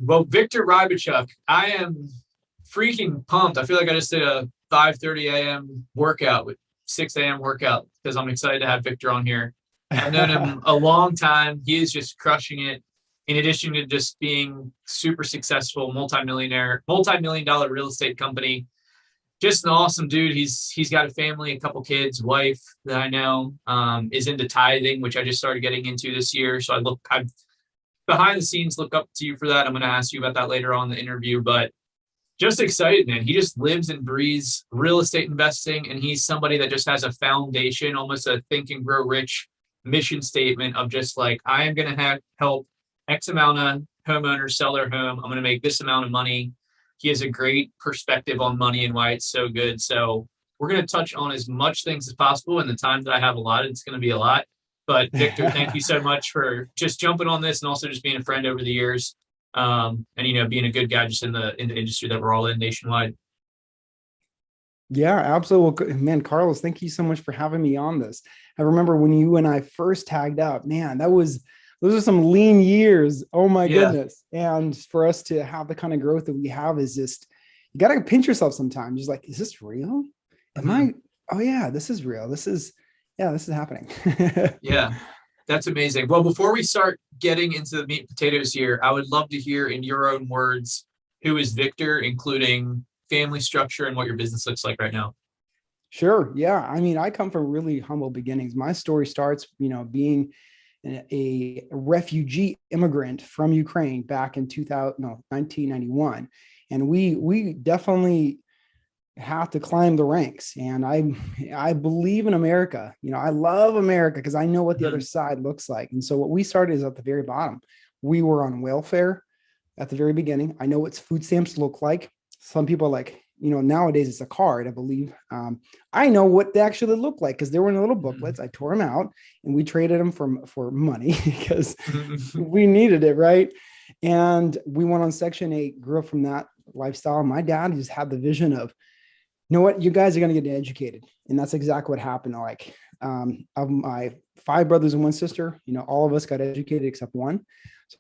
Well, Viktor Rybachuk, I am freaking pumped. I feel like I just did a 5:30 a.m. workout with 6 a.m. workout because I'm excited to have Viktor on here. I've known him a long time. He is just crushing it. In addition to just being super successful, multimillionaire, multi-million dollar real estate company, just an awesome dude. He's got a family, a couple kids, wife that I know, is into tithing, which I just started getting into this year. So I'm behind the scenes, look up to you for that. I'm going to ask you about that later on in the interview, but just excited, man. He just lives and breathes real estate investing, and he's somebody that just has a foundation, almost a think and grow rich mission statement of just like, I am going to help X amount of homeowners sell their home. I'm going to make this amount of money. He has a great perspective on money and why it's so good. So we're going to touch on as much things as possible. In the time that I have allotted, it's going to be a lot. But Viktor, thank you so much for just jumping on this and also just being a friend over the years. And being a good guy just in the industry that we're all in nationwide. Yeah, absolutely. Man, Carlos, thank you so much for having me on this. I remember when you and I first tagged up, man, those are some lean years. Oh my goodness. And for us to have the kind of growth that we have is just, you got to pinch yourself sometimes. Just like, is this real? Oh yeah, this is real. This is happening. Yeah, that's amazing. Well, before we start getting into the meat and potatoes here, I would love to hear in your own words, who is Viktor, including family structure and what your business looks like right now. Sure. Yeah. I mean, I come from really humble beginnings. My story starts, being a refugee immigrant from Ukraine back in 1991. And we definitely have to climb the ranks. And I believe in America. I love America because I know what the other side looks like. And so what we started is at the very bottom. We were on welfare at the very beginning. I know what food stamps look like. Some people are like, nowadays it's a card, I believe. I know what they actually look like because they were in little booklets. I tore them out and we traded them for money because we needed it, right? And we went on Section 8, grew up from that lifestyle. My dad just had the vision of, you know what, you guys are going to get educated. And that's exactly what happened. Like, of my 5 brothers and 1 sister, all of us got educated except one. So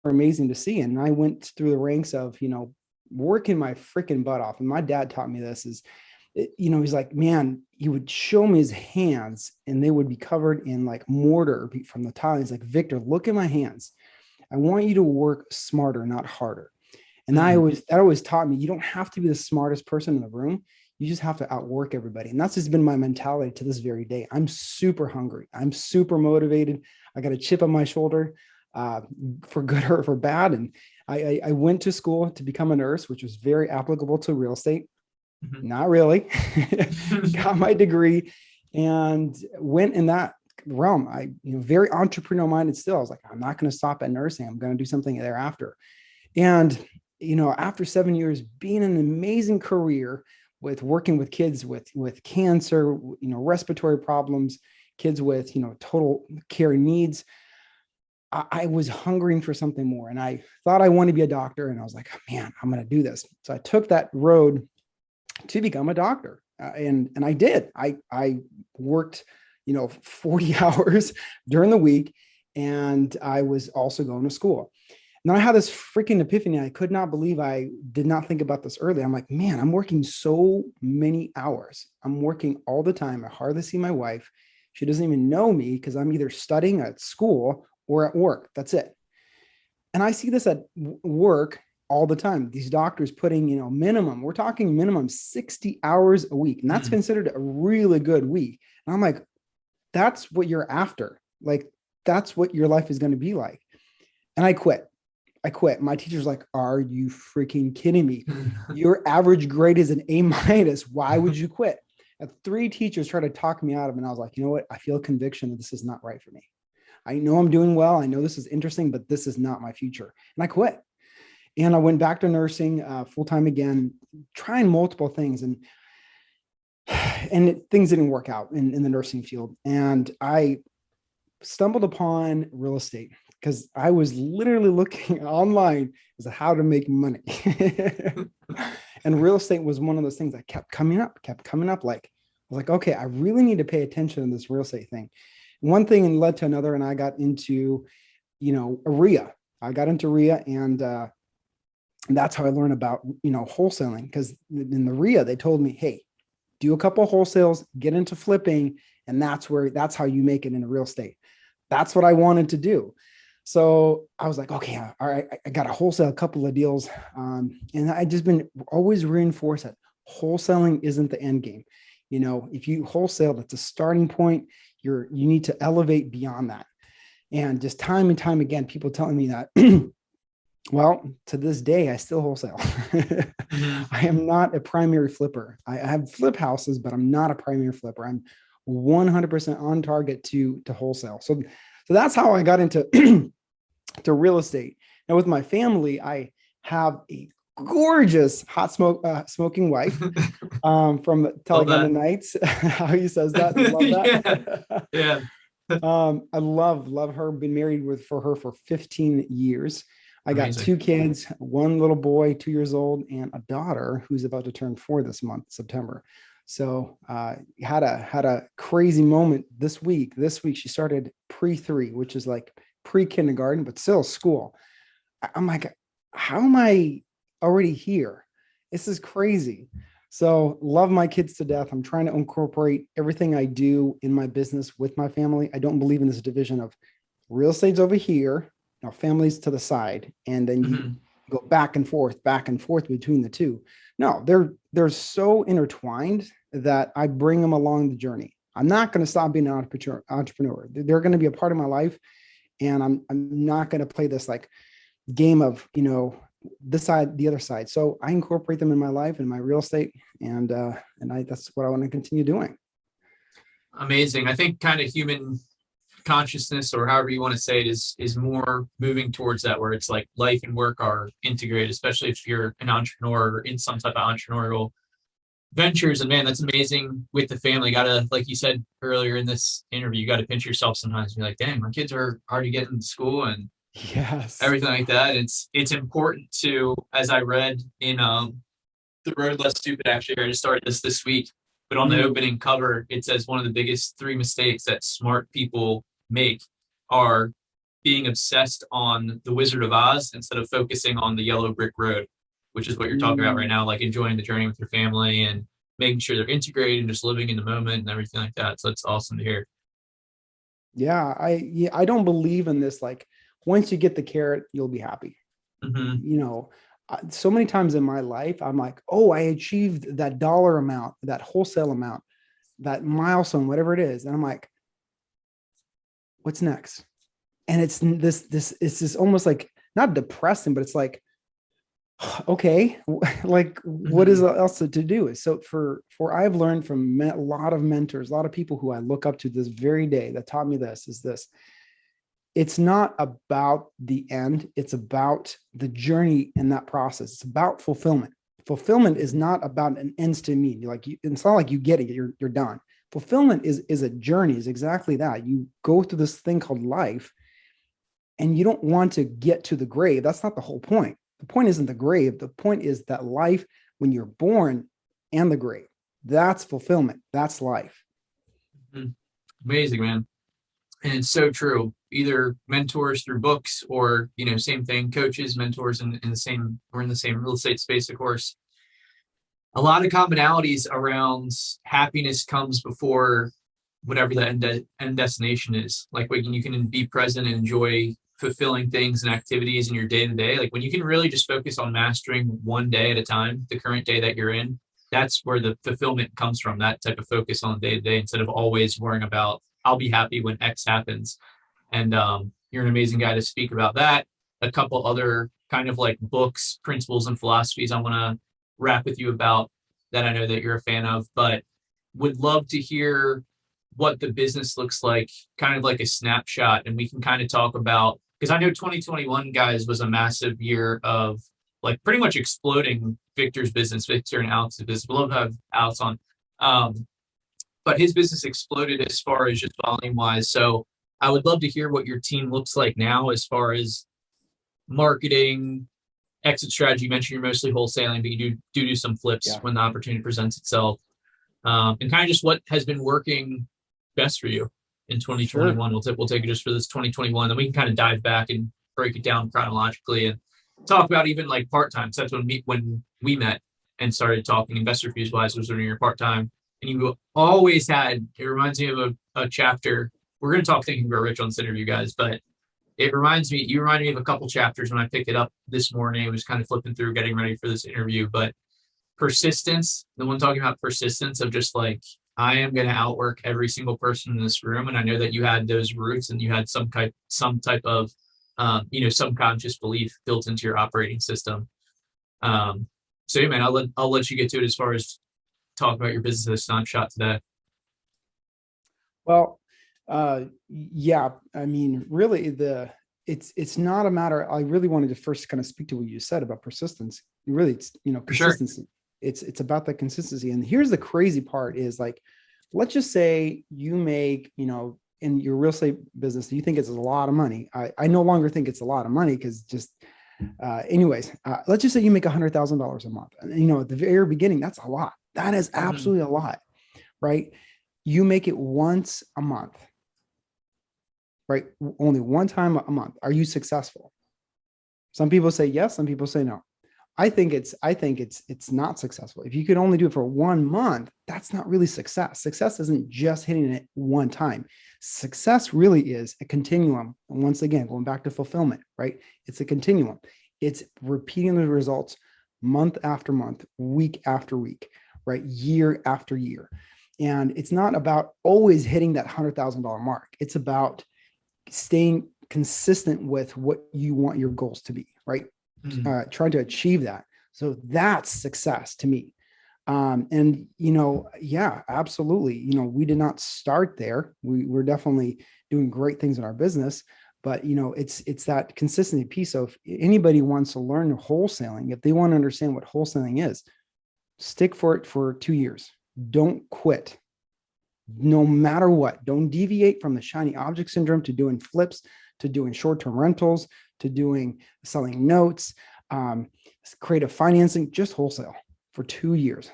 amazing to see. And I went through the ranks of, working my freaking butt off. And my dad taught me this he's like, man, he would show me his hands and they would be covered in like mortar from the tile. He's like, Viktor, look at my hands. I want you to work smarter, not harder. And that always taught me, you don't have to be the smartest person in the room. You just have to outwork everybody. And that's just been my mentality to this very day. I'm super hungry. I'm super motivated. I got a chip on my shoulder, for good or for bad. And I went to school to become a nurse, which was very applicable to real estate. Not really. Got my degree and went in that realm. I, very entrepreneurial minded still. I was like, I'm not going to stop at nursing. I'm going to do something thereafter. And, after 7 years being an amazing career with working with kids with cancer, respiratory problems, kids with, total care needs, I was hungering for something more. And I thought I wanted to be a doctor. And I was like, man, I'm going to do this. So I took that road to become a doctor. And I did. I worked, 40 hours during the week. And I was also going to school. And then I had this freaking epiphany. I could not believe I did not think about this earlier. I'm like, man, I'm working so many hours. I'm working all the time. I hardly see my wife. She doesn't even know me because I'm either studying at school or at work. That's it. And I see this at work all the time. These doctors putting, we're talking minimum 60 hours a week. And that's considered a really good week. And I'm like, that's what you're after. Like, that's what your life is going to be like. And I quit. My teacher's like, are you freaking kidding me? Your average grade is an A-. Why would you quit? And 3 teachers tried to talk me out of it. And I was like, you know what? I feel conviction that this is not right for me. I know I'm doing well. I know this is interesting, but this is not my future. And I quit. And I went back to nursing full-time again, trying multiple things. And things didn't work out in the nursing field. And I stumbled upon real estate because I was literally looking online as to how to make money. And real estate was one of those things that kept coming up. Like, I was like, okay, I really need to pay attention to this real estate thing. One thing led to another, and I got into, REIA. I got into REIA, and And that's how I learned about, wholesaling, because in the RIA, they told me, hey, do a couple of wholesales, get into flipping. And that's how you make it in real estate. That's what I wanted to do. So I was like, okay, all right, I got to wholesale a couple of deals. And I just been always reinforced that wholesaling isn't the end game. If you wholesale, that's a starting point. You need to elevate beyond that. And just time and time again, people telling me that, well, to this day, I still wholesale. Mm-hmm. I am not a primary flipper. I have flip houses, but I'm not a primary flipper. I'm 100% on target to wholesale. So that's how I got into to real estate. Now with my family, I have a gorgeous smoking wife from Telegenda Nights. How he says that. I love that. Yeah. I love her. Been married for her for 15 years. I got Amazing. 2 kids, one little boy, 2 years old, and a daughter who's about to turn 4 this month, September. So had a crazy moment this week. This week she started pre-3, which is like pre-kindergarten, but still school. I'm like, how am I already here? This is crazy. So love my kids to death. I'm trying to incorporate everything I do in my business with my family. I don't believe in this division of real estate's over here, families to the side, and then you go back and forth between the two. No, they're so intertwined that I bring them along the journey. I'm not going to stop being an entrepreneur. They're going to be a part of my life, and I'm not going to play this like game of this side, the other side. So I incorporate them in my life and my real estate, and that's what I want to continue doing. Amazing. I think kind of human consciousness, or however you want to say it, is more moving towards that, where it's like life and work are integrated, especially if you're an entrepreneur or in some type of entrepreneurial ventures. And man, that's amazing with the family. Gotta, like you said earlier in this interview, you got to pinch yourself sometimes and be like, dang, my kids are already getting to school and everything like that. It's important to, as I read in The Road Less Stupid, actually, I just started this week, but on the opening cover, it says one of the biggest 3 mistakes that smart people make are being obsessed on the Wizard of Oz instead of focusing on the yellow brick road, which is what you're talking about right now, like enjoying the journey with your family and making sure they're integrated and just living in the moment and everything like that. So it's awesome to hear. Yeah, I don't believe in this, like, once you get the carrot, you'll be happy. So many times in my life, I'm like, oh, I achieved that dollar amount, that wholesale amount, that milestone, whatever it is. And I'm like, what's next? And it's this almost like, not depressing, but it's like, okay, like what is else to do? So for I've learned from a lot of mentors, a lot of people who I look up to this very day that taught me this, it's not about the end. It's about the journey in that process. It's about fulfillment. Fulfillment is not about an ends to mean. It's not like you get it, you're done. Fulfillment is a journey, is exactly that. You go through this thing called life, and you don't want to get to the grave. That's not the whole point. The point isn't the grave. The point is that life, when you're born, and the grave. That's fulfillment. That's life. Amazing, man. And it's so true. Either mentors through books or, same thing, coaches, mentors in the same real estate space, of course. A lot of commonalities around happiness comes before whatever the end destination is. Like when you can be present and enjoy fulfilling things and activities in your day to day, like when you can really just focus on mastering one day at a time, the current day that you're in, that's where the fulfillment comes from, that type of focus on day to day, instead of always worrying about, I'll be happy when X happens. And you're an amazing guy to speak about that. A couple other kind of like books, principles, and philosophies I want to wrap with you about that I know that you're a fan of, but would love to hear what the business looks like, kind of like a snapshot. And we can kind of talk about, because I know 2021, guys, was a massive year of like pretty much exploding Victor's business, Victor and Alex's business. We'd love to have Alex on. But his business exploded as far as just volume wise. So I would love to hear what your team looks like now as far as marketing, exit strategy. You mentioned you're mostly wholesaling, but you do some flips when the opportunity presents itself. And kind of just what has been working best for you in 2021. Sure. We'll take it just for this 2021. Then we can kind of dive back and break it down chronologically and talk about even like part-time. So that's when we met and started talking. InvestorFuse wise was when you're part-time, and you always had. It reminds me of a chapter. We're going to talk Thinking Grow Rich on this interview, guys, but it reminds me. You reminded me of a couple chapters when I picked it up this morning. I was kind of flipping through, getting ready for this interview, but persistence. The one talking about persistence of just like I am going to outwork every single person in this room, and I know that you had those roots and you had some type of subconscious belief built into your operating system. So yeah, man, I'll let you get to it as far as talk about your business snapshot today. Well, yeah, I mean, really, it's not a matter. I really wanted to first kind of speak to what you said about persistence. Really, it's For sure. consistency. It's about the consistency. And here's the crazy part: is like, let's just say you make, in your real estate business, you think it's a lot of money. I no longer think it's a lot of money because let's just say you make $100,000 a month. And, at the very beginning, that's a lot. That is absolutely a lot, right? You make it once a month, right? Only one time a month. Are you successful? Some people say yes. Some people say no. I think it's not successful. If you could only do it for 1 month, that's not really success. Success isn't just hitting it one time. Success really is a continuum. And once again, going back to fulfillment, right? It's a continuum. It's repeating the results month after month, week after week, right? Year after year. And it's not about always hitting that $100,000 mark. It's about staying consistent with what you want your goals to be, right? Trying to achieve that. So that's success to me. Yeah, absolutely. We did not start there. We're definitely doing great things in our business, but it's that consistency piece. So if anybody wants to learn wholesaling, if they want to understand what wholesaling is, stick for it for 2 years. Don't quit. No matter what. Don't deviate from the shiny object syndrome to doing flips, to doing short-term rentals, to doing selling notes, creative financing. Just wholesale for 2 years.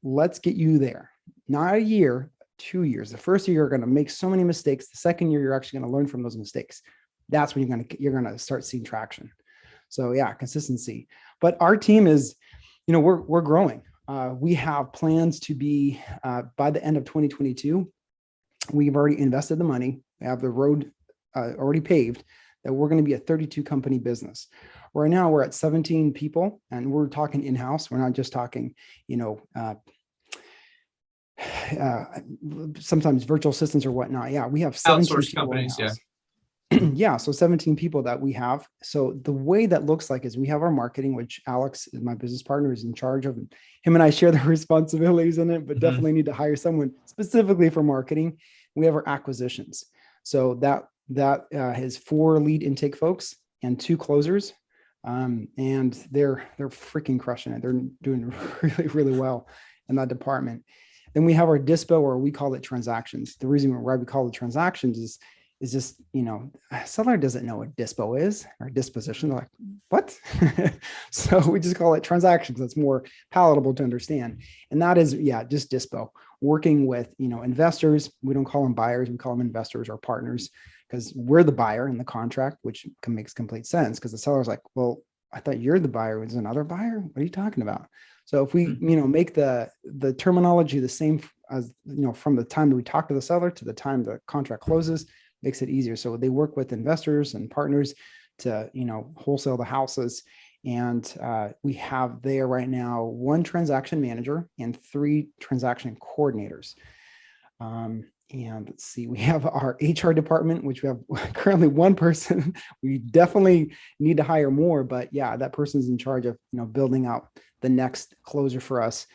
Let's get you there. Not a year, 2 years. The first year, you're going to make so many mistakes. The second year, you're actually going to learn from those mistakes. That's when you're going to start seeing traction. So yeah, consistency. But our team is, we're growing. We have plans to be by the end of 2022. We've already invested the money. We have the road already paved, that we're going to be a 32 company business. Right now we're at 17 people, and we're talking in-house. We're not just talking, sometimes virtual assistants or whatnot. Yeah, we have 17 outsourced people companies. in-house. Yeah, so 17 people that we have. So the way that looks like is we have our marketing, which Alex, my business partner, is in charge of. Him and I share the responsibilities in it, but definitely need to hire someone specifically for marketing. We have our acquisitions. So that has 4 lead intake folks and 2 closers. And they're freaking crushing it. They're doing really, really well in that department. Then we have our dispo, or we call it transactions. The reason why we call it transactions is just, a seller doesn't know what dispo is, or disposition. They're like, what? So we just call it transactions. That's more palatable to understand. And that is, just dispo, working with, investors. We don't call them buyers. We call them investors or partners, because we're the buyer in the contract, which makes complete sense, because the seller's like, well, I thought you're the buyer. Is another buyer? What are you talking about? So if we, make the terminology the same as, from the time that we talk to the seller to the time the contract closes, makes it easier. So they work with investors and partners to, wholesale the houses. And we have there right now 1 transaction manager and 3 transaction coordinators. And let's see, we have our HR department, which we have currently 1 person. We definitely need to hire more, but yeah, that person's in charge of, building out the next closer for us.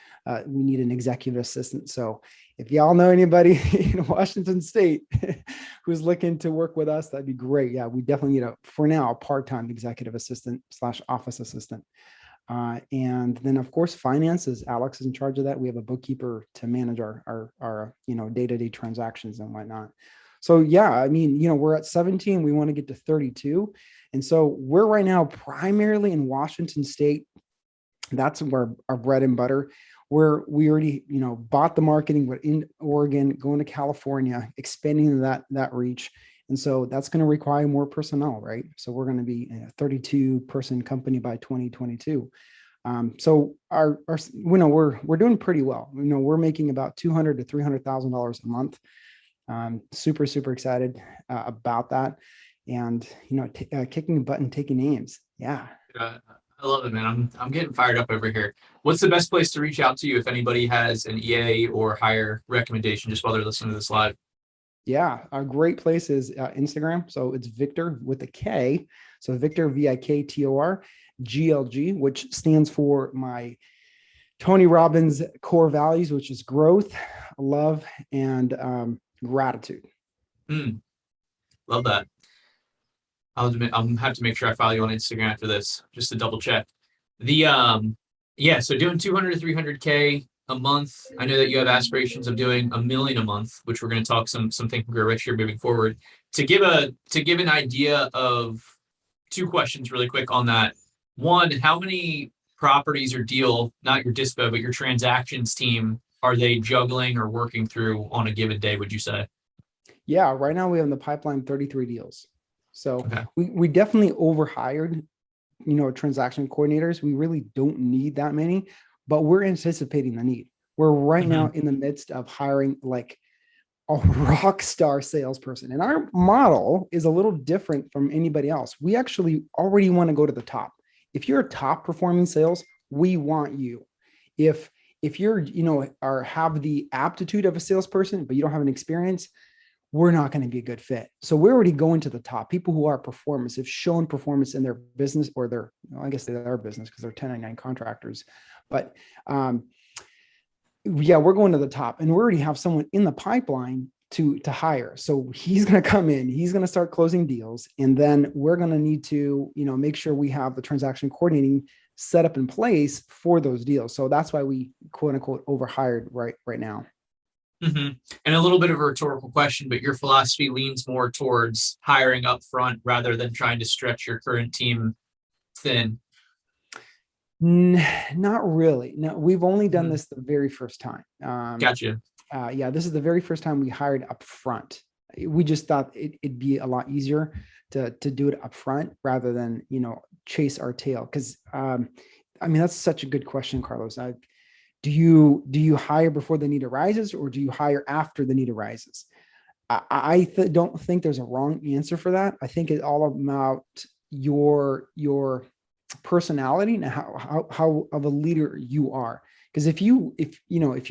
We need an executive assistant. So if y'all know anybody in Washington State who's looking to work with us, that'd be great. Yeah, we definitely need for now, a part-time executive assistant / office assistant. And then of course, finances, Alex is in charge of that. We have a bookkeeper to manage our day-to-day transactions and whatnot. So yeah, I mean, we're at 17, we want to get to 32. And so we're right now primarily in Washington State. That's where our bread and butter, where we already, bought the marketing. We're in Oregon, going to California, expanding that reach. And so that's going to require more personnel, right? So we're going to be a 32-person company by 2022. So we're doing pretty well. We're making about $200,000 to $300,000 a month. Super, super excited about that. And, kicking the butt and taking names. Yeah. I love it, man. I'm getting fired up over here. What's the best place to reach out to you if anybody has an EA or hire recommendation just while they're listening to this live? Yeah, a great place is Instagram. So it's Viktor with a K. So Viktor, Viktor, GLG, which stands for my Tony Robbins core values, which is growth, love, and gratitude. Love that. I'll have to make sure I follow you on Instagram after this, just to double check. So doing 200 to 300K a month. I know that you have aspirations of doing $1 million a month, which we're going to talk some Think and Grow Rich here moving forward. To give an idea of two questions really quick on that. One, how many properties or deal, not your dispo, but your transactions team, are they juggling or working through on a given day, would you say? Yeah, right now we have in the pipeline 33 deals. So Okay. we definitely overhired, transaction coordinators. We really don't need that many, but we're anticipating the need. We're right now in the midst of hiring like a rock star salesperson. And our model is a little different from anybody else. We actually already want to go to the top. If you're a top performing sales, we want you. If you're, have the aptitude of a salesperson, but you don't have an experience, we're not going to be a good fit. So we're already going to the top. People who are performers have shown performance in their business or I guess they're business because they're 1099 contractors. But we're going to the top, and we already have someone in the pipeline to hire. So he's going to come in, he's going to start closing deals. And then we're going to need to, make sure we have the transaction coordinating set up in place for those deals. So that's why we quote unquote overhired right now. Mm-hmm. And a little bit of a rhetorical question, but your philosophy leans more towards hiring up front rather than trying to stretch your current team thin. Not really. No, we've only done this the very first time. Gotcha. This is the very first time we hired up front. We just thought it'd be a lot easier to do it up front rather than, chase our tail. Because, that's such a good question, Carlos. Do you hire before the need arises, or do you hire after the need arises? I don't think there's a wrong answer for that. I think it's all about your personality and how of a leader you are. Because if you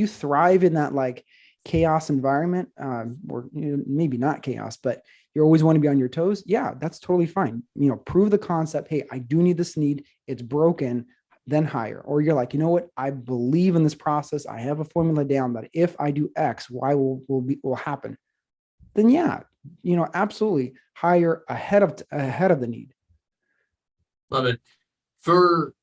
thrive in that like chaos environment, or maybe not chaos, but you always want to be on your toes, yeah, that's totally fine. Prove the concept. Hey, I do need this need. It's broken. Then hire. Or you're like, you know what? I believe in this process. I have a formula down that if I do X, Y will happen. Then yeah, absolutely hire ahead of the need. Love it. For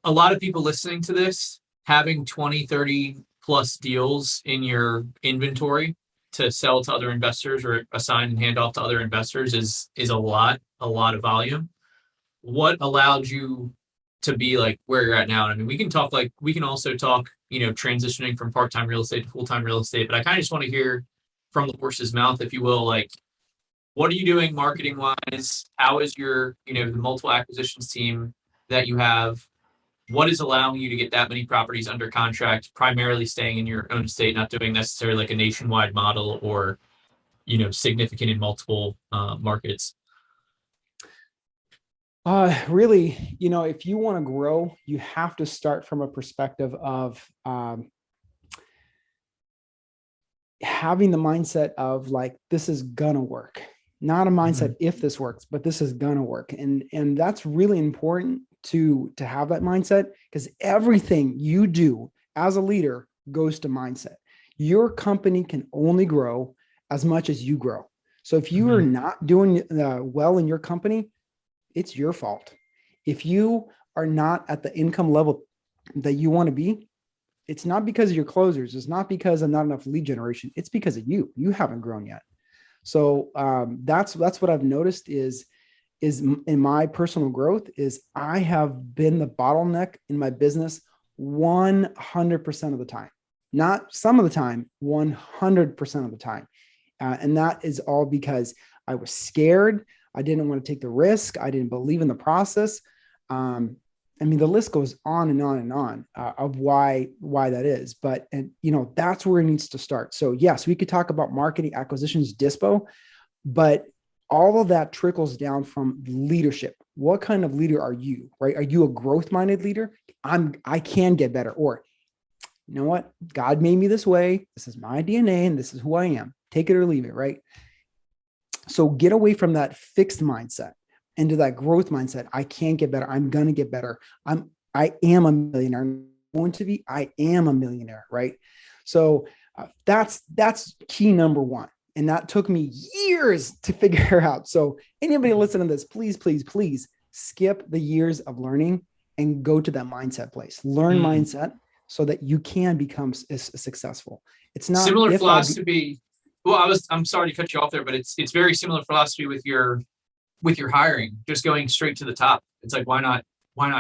a lot of people listening to this, having 20, 30 plus deals in your inventory to sell to other investors or assign and hand off to other investors is a lot of volume. What allowed you to be like where you're at now? And I mean, we can also talk, transitioning from part-time real estate to full-time real estate, but I kind of just want to hear from the horse's mouth, if you will, like, what are you doing marketing wise? How is your, the multiple acquisitions team that you have? What is allowing you to get that many properties under contract, primarily staying in your own state, not doing necessarily like a nationwide model or, significant in multiple markets? Really, if you want to grow, you have to start from a perspective of having the mindset of like, this is gonna work. Not a mindset if this works, but this is gonna work. And that's really important to have that mindset, because everything you do as a leader goes to mindset. Your company can only grow as much as you grow. So if you are not doing well in your company, it's your fault. If you are not at the income level that you want to be, it's not because of your closers. It's not because of not enough lead generation. It's because of you. You haven't grown yet. So that's what I've noticed is in my personal growth is I have been the bottleneck in my business 100% of the time. Not some of the time, 100% of the time. And that is all because I was scared. I didn't want to take the risk. I didn't believe in the process. I mean, the list goes on and on and on of why that is. But, and that's where it needs to start. So yes, we could talk about marketing, acquisitions, dispo, but all of that trickles down from leadership. What kind of leader are you, right? Are you a growth-minded leader? I can get better. Or, you know what? God made me this way. This is my DNA and this is who I am. Take it or leave it, right? So get away from that fixed mindset into that growth mindset. I can get better. I'm going to get better. I am a millionaire. I'm going to be, I am a millionaire, right? So that's key number one. And that took me years to figure out. So anybody listening to this, please, please, please skip the years of learning and go to that mindset place. Learn mindset so that you can become successful. It's not similar philosophy. Well, I'm sorry to cut you off there, but it's very similar philosophy with your hiring, just going straight to the top. It's like, why not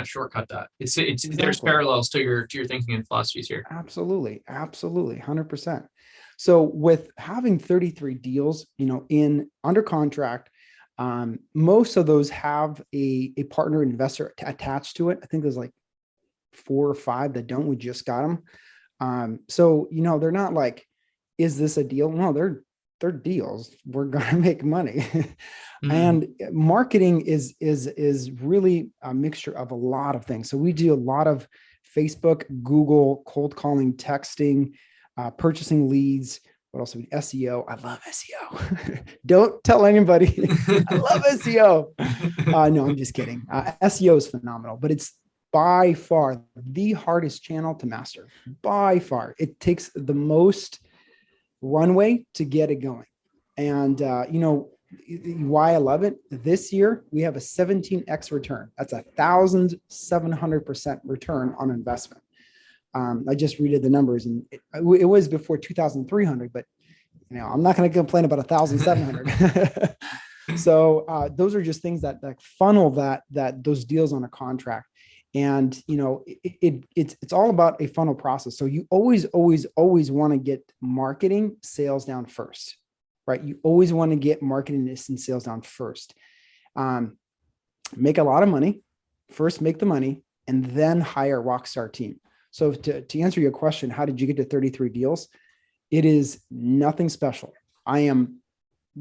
shortcut that? It's exactly. There's parallels to your thinking and philosophies here. Absolutely. 100%. So with having 33 deals, in under contract, most of those have a partner investor attached to it. I think there's like 4 or 5 that don't. We just got them. So, they're not like, is this a deal? No, they're deals. We're going to make money. And marketing is really a mixture of a lot of things. So we do a lot of Facebook, Google, cold calling, texting, purchasing leads. What else? SEO. I love SEO. Don't tell anybody. I love SEO. No, I'm just kidding. SEO is phenomenal, but it's by far the hardest channel to master. By far. It takes the most runway to get it going. And, why I love it. This year, we have a 17x return. That's 1,700% return on investment. I just redid the numbers, and it was before 2,300, but I'm not going to complain about 1,700. So those are just things that funnel that those deals on a contract. And it's all about a funnel process. So you always want to get marketing sales down first, right? You always want to get marketing and sales down first. Make a lot of money first, make the money, and then hire a rockstar team. So to answer your question, how did you get to 33 deals? It is nothing special. I am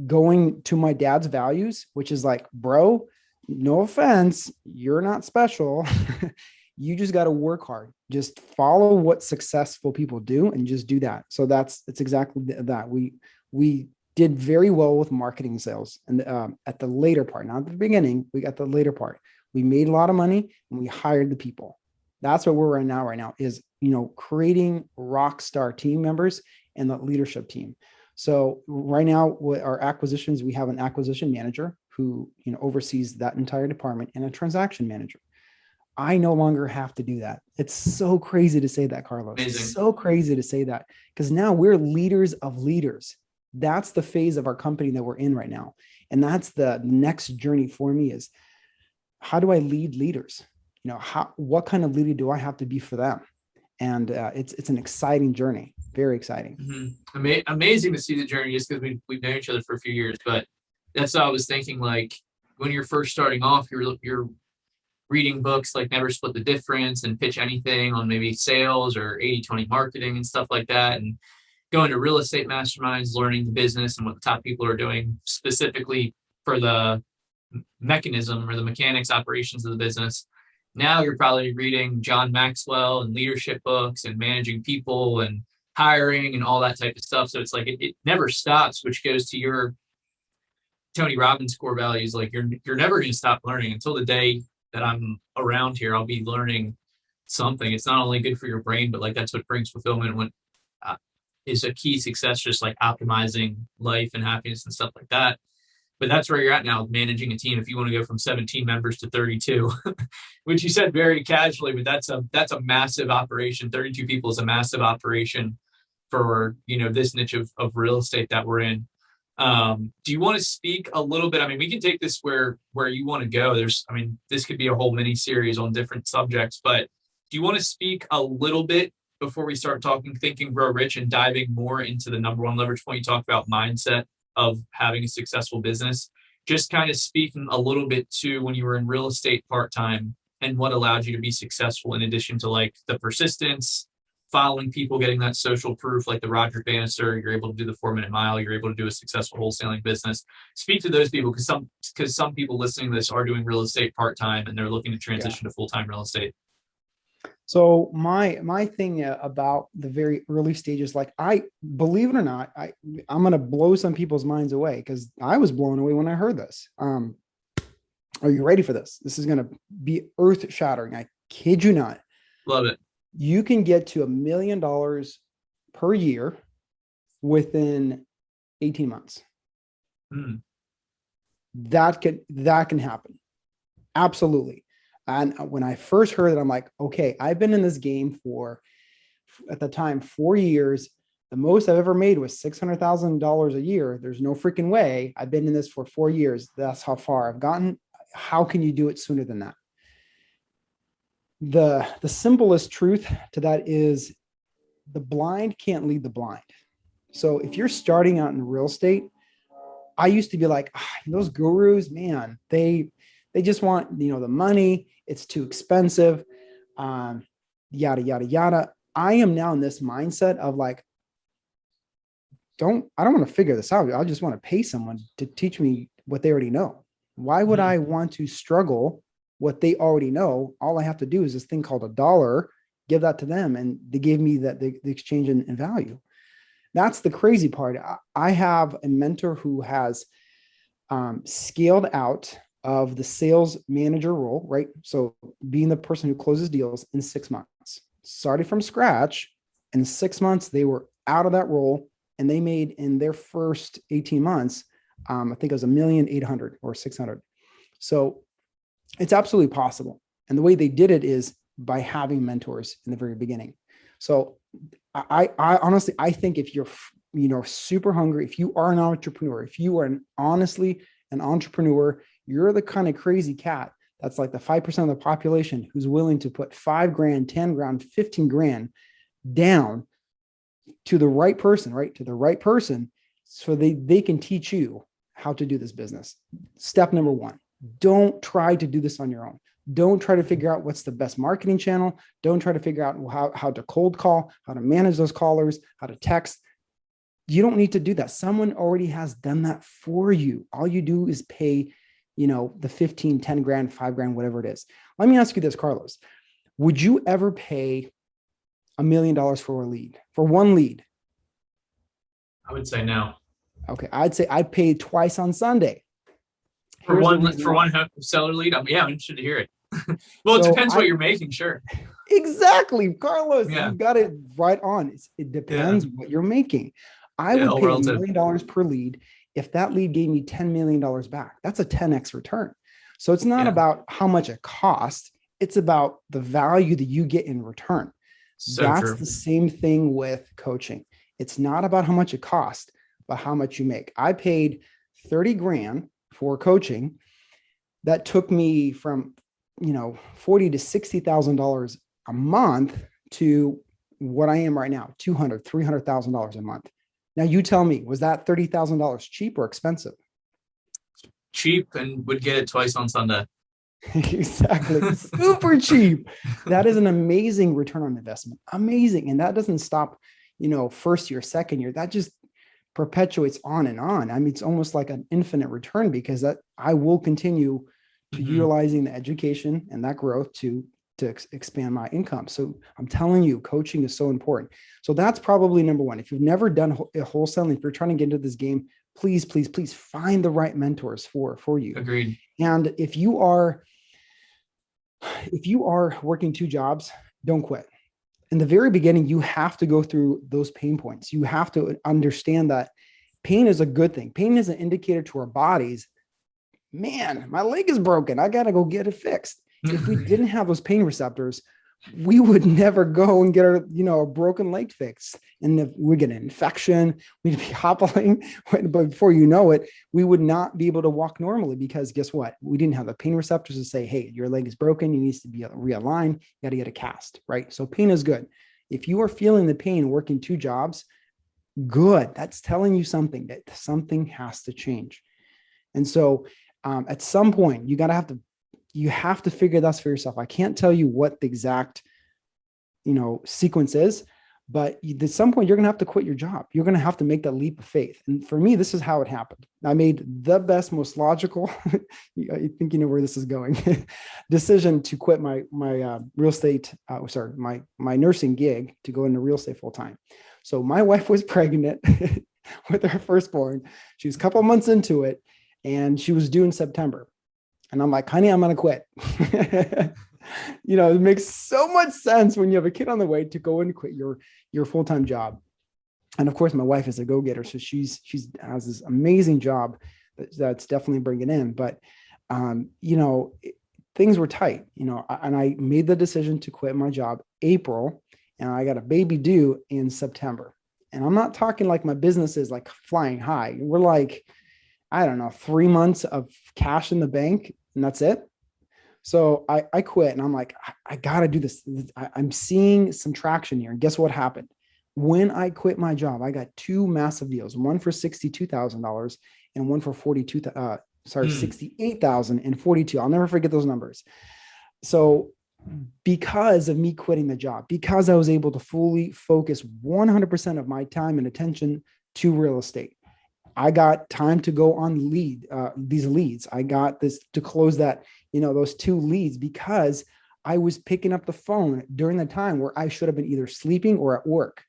going to my dad's values, which is like, bro, no offense, you're not special. You just got to work hard. Just follow what successful people do and just do that. So it's exactly that. We did very well with marketing sales, and at the later part, not at the beginning, we got the later part. We made a lot of money and we hired the people. That's what we're right now is, creating rock star team members and the leadership team. So right now with our acquisitions, we have an acquisition manager who, oversees that entire department, and a transaction manager. I no longer have to do that. It's so crazy to say that, Carlos. Amazing. It's so crazy to say that, because now we're leaders of leaders. That's the phase of our company that we're in right now. And that's the next journey for me is, how do I lead leaders? What kind of leader do I have to be for them? And it's an exciting journey, very exciting. Amazing to see the journey, just because we've known each other for a few years. But that's what I was thinking. Like when you're first starting off, you're reading books like Never Split the Difference and Pitch Anything on maybe sales or 80-20 marketing and stuff like that, and going to real estate masterminds, learning the business and what the top people are doing specifically for the mechanism or the mechanics operations of the business. Now you're probably reading John Maxwell and leadership books and managing people and hiring and all that type of stuff. So it's like it never stops, which goes to your Tony Robbins core values. Like you're never going to stop learning. Until the day that I'm around here, I'll be learning something. It's not only good for your brain, but like that's what brings fulfillment. When is a key success, just like optimizing life and happiness and stuff like that. But that's where you're at now, managing a team. If you want to go from 17 members to 32, which you said very casually, but that's a massive operation. 32 people is a massive operation for, this niche of real estate that we're in. Do you want to speak a little bit? I mean, we can take this where you want to go. This could be a whole mini series on different subjects, but do you want to speak a little bit before we start talking Think and Grow Rich and diving more into the number one leverage point? You talked about mindset of having a successful business. Just kind of speaking a little bit to when you were in real estate part-time and what allowed you to be successful in addition to like the persistence, following people, getting that social proof, like the Roger Bannister, you're able to do the 4-minute mile, you're able to do a successful wholesaling business. Speak to those people, because some people listening to this are doing real estate part-time and they're looking to transition to full-time real estate. So my thing about the very early stages, like I believe it or not, I'm gonna blow some people's minds away because I was blown away when I heard this. Are you ready for this? This is gonna be earth shattering. I kid you not. Love it. You can get to $1 million per year within 18 months. That can happen. Absolutely. And when I first heard it, I'm like, okay, I've been in this game for, at the time, 4 years. The most I've ever made was $600,000 a year. There's no freaking way. I've been in this for 4 years. That's how far I've gotten. How can you do it sooner than that? The simplest truth to that is the blind can't lead the blind. So if you're starting out in real estate, I used to be like, those gurus, man, they just want, the money. It's too expensive. Yada, yada, yada. I am now in this mindset of like, I don't want to figure this out. I just want to pay someone to teach me what they already know. Why would I want to struggle what they already know? All I have to do is this thing called $1, give that to them. And they gave me that the exchange in value. That's the crazy part. I have a mentor who has scaled out of the sales manager role, right? So being the person who closes deals in 6 months, started from scratch. In 6 months, they were out of that role and they made in their first 18 months, I think it was $1,800,000 or 600. So it's absolutely possible. And the way they did it is by having mentors in the very beginning. So I honestly, I think if you're, super hungry, if you are an entrepreneur, if you are honestly an entrepreneur, you're the kind of crazy cat that's like the 5% of the population who's willing to put $5,000, $10,000, $15,000 down to the right person, right? To the right person. So they can teach you how to do this business. Step number 1, don't try to do this on your own. Don't try to figure out what's the best marketing channel. Don't try to figure out how to cold call, how to manage those callers, how to text. You don't need to do that. Someone already has done that for you. All you do is pay, the 15, 10 grand, 5 grand, whatever it is. Let me ask you this, Carlos. Would you ever pay $1 million for a lead, for one lead? I would say no. Okay. I'd say I paid twice on Sunday. For one seller lead? Yeah, I'm interested to hear it. Well, it depends what you're making, sure. Exactly. Carlos, you got it right on. It depends what you're making. I would pay $1 million per lead if that lead gave me $10 million back. That's a 10x return. So it's not about how much it costs. It's about the value that you get in return. So that's true. The same thing with coaching. It's not about how much it costs, but how much you make. I paid 30 grand for coaching. That took me from, $40,000 to $60,000 a month to what I am right now, $200,000, $300,000 a month. Now you tell me, was that $30,000 cheap or expensive? Cheap, and would get it twice on Sunday. Exactly. Super cheap. That is an amazing return on investment. Amazing. And that doesn't stop, first year, second year. That just perpetuates on and on. I mean, it's almost like an infinite return because I will continue to utilizing the education and that growth to expand my income. So I'm telling you, coaching is so important. So that's probably number 1. If you've never done wholesaling, if you're trying to get into this game, please, please, please find the right mentors for you. Agreed. And if you are working 2 jobs, don't quit. In the very beginning, you have to go through those pain points. You have to understand that pain is a good thing. Pain is an indicator to our bodies. Man, my leg is broken. I got to go get it fixed. If we didn't have those pain receptors, we would never go and get our, a broken leg fixed. And if we get an infection, we'd be hobbling. But before you know it, we would not be able to walk normally because guess what? We didn't have the pain receptors to say, hey, your leg is broken. You need to be realigned. You got to get a cast, right? So pain is good. If you are feeling the pain working 2 jobs, Good. That's telling you something, that something has to change. And so at some point, you have to figure this for yourself. I can't tell you what the exact, sequence is, but at some point you're going to have to quit your job. You're going to have to make that leap of faith. And for me, this is how it happened. I made the best, most logical, I think you know where this is going, decision to quit my real estate, my nursing gig to go into real estate full time. So my wife was pregnant with her firstborn. She was a couple of months into it and she was due in September. And I'm like, honey, I'm going to quit. It makes so much sense when you have a kid on the way to go and quit your full-time job. And of course, my wife is a go-getter. So she's has this amazing job that's definitely bringing in. But, things were tight, and I made the decision to quit my job April, and I got a baby due in September. And I'm not talking like my business is like flying high. We're like, I don't know, 3 months of cash in the bank, and that's it. So I quit, and I'm like, I got to do this. I'm seeing some traction here. And guess what happened? When I quit my job, I got two massive deals, one for $62,000 and one for $68,000 and $42,000. I'll never forget those numbers. So because of me quitting the job, because I was able to fully focus 100% of my time and attention to real estate, I got time to go on these leads. I got this to close those two leads because I was picking up the phone during the time where I should have been either sleeping or at work,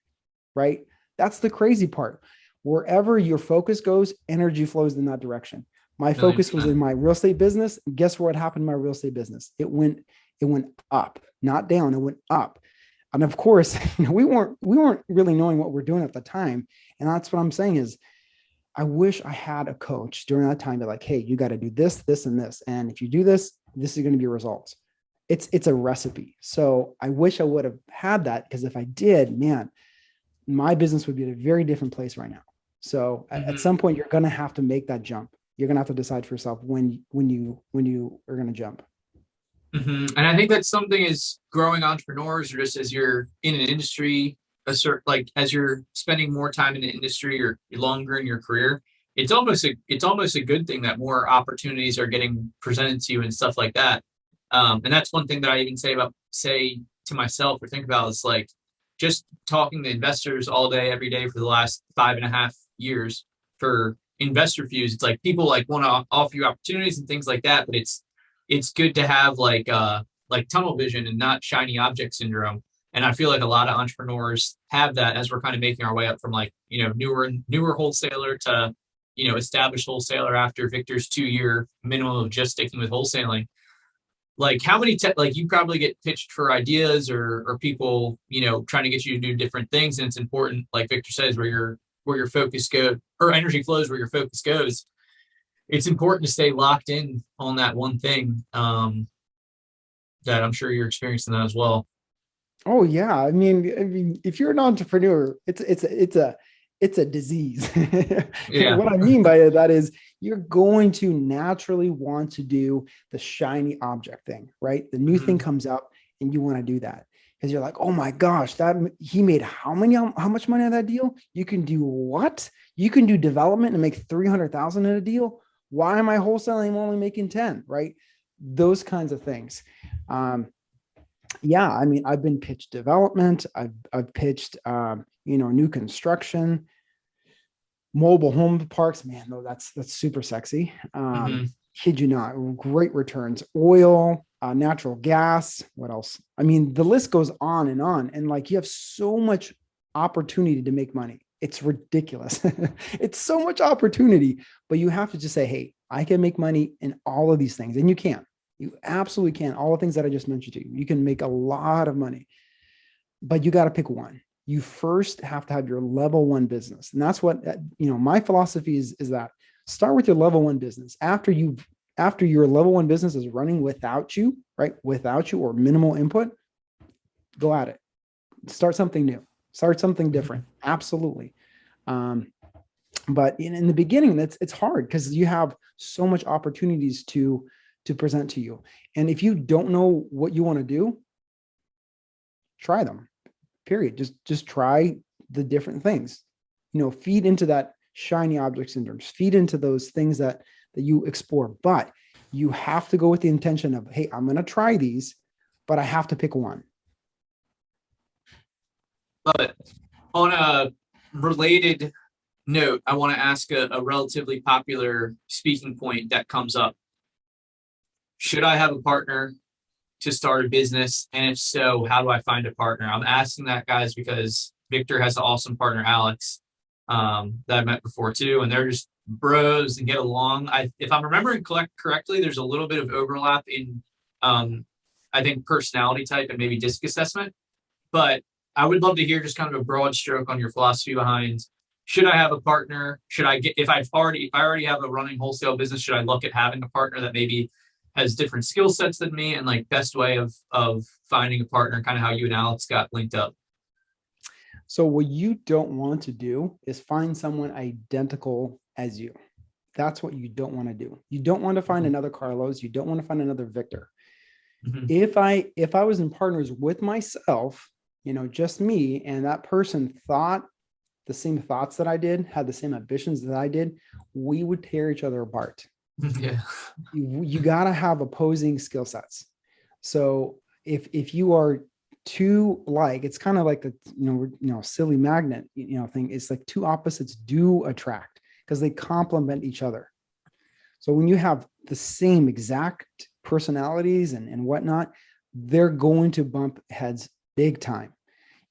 right? That's the crazy part. Wherever your focus goes, energy flows in that direction. My focus was in my real estate business. Guess what happened to my real estate business? It went up, not down. It went up. And of course, we weren't really knowing what we're doing at the time. And that's what I'm saying is, I wish I had a coach during that time. They're like, hey, you got to do this, this, and this. And if you do this, this is going to be your results. It's a recipe. So I wish I would have had that, because if I did, man, my business would be at a very different place right now. So at some point, you're going to have to make that jump. You're going to have to decide for yourself when you are going to jump. And I think that's something as growing entrepreneurs, or just as you're in an industry, as you're spending more time in the industry or longer in your career, it's almost a good thing that more opportunities are getting presented to you and stuff like that. And that's one thing that I even say to myself or think about is like just talking to investors all day, every day for the last 5.5 years for InvestorFuse. It's like people like want to offer you opportunities and things like that, but it's good to have like tunnel vision and not shiny object syndrome. And I feel like a lot of entrepreneurs have that as we're kind of making our way up from newer wholesaler to, established wholesaler after Viktor's 2-year minimum of just sticking with wholesaling. Like how many, you probably get pitched for ideas or people, trying to get you to do different things. And it's important, like Viktor says, where your focus goes or energy flows, where your focus goes. It's important to stay locked in on that one thing. That I'm sure you're experiencing that as well. Oh yeah. I mean, if you're an entrepreneur, it's a disease. Yeah. What I mean by that is you're going to naturally want to do the shiny object thing, right? The new thing comes up and you want to do that because you're like, oh my gosh, that he made how much money on that deal? You can do what? You can do development and make 300,000 in a deal. Why am I wholesaling? I'm only making 10, right? Those kinds of things. Yeah, I mean, I've been pitched development. I've pitched, new construction, mobile home parks. Man, though, that's super sexy. Kid you not, great returns. Oil, natural gas. What else? I mean, the list goes on. And like, you have so much opportunity to make money. It's ridiculous. It's so much opportunity, but you have to just say, hey, I can make money in all of these things. And you can. You absolutely can. All the things that I just mentioned to you, you can make a lot of money, but you got to pick one. You first have to have your level one business. And that's what, my philosophy is that start with your level one business. After your level one business is running without you, right? Without you or minimal input, go at it. Start something new, start something different. Absolutely. But in the beginning, it's hard because you have so much opportunities to present to you. And if you don't know what you want to do, try them, period. Just try the different things. feed into that shiny object syndrome, feed into those things that you explore. But you have to go with the intention of, hey, I'm going to try these, but I have to pick one. Love it. On a related note, I want to ask a relatively popular speaking point that comes up. Should I have a partner to start a business? And if so, how do I find a partner? I'm asking that, guys, because Viktor has an awesome partner, Alex, that I met before too, and they're just bros and get along. If I'm remembering correctly, there's a little bit of overlap in, I think, personality type and maybe disc assessment. But I would love to hear just kind of a broad stroke on your philosophy behind, should I have a partner? Should I get, if I already have a running wholesale business, should I look at having a partner that maybe has different skill sets than me, and like best way of finding a partner, kind of how you and Alex got linked up? So what you don't want to do is find someone identical as you. That's what you don't want to do. You don't want to find another Carlos. You don't want to find another Viktor. Mm-hmm. If I was in partners with myself, just me, and that person thought the same thoughts that I did, had the same ambitions that I did, we would tear each other apart. Yeah. You got to have opposing skill sets. So if you are too like, it's kind of like the, silly magnet, thing. It's like two opposites do attract because they complement each other. So when you have the same exact personalities and whatnot, they're going to bump heads big time.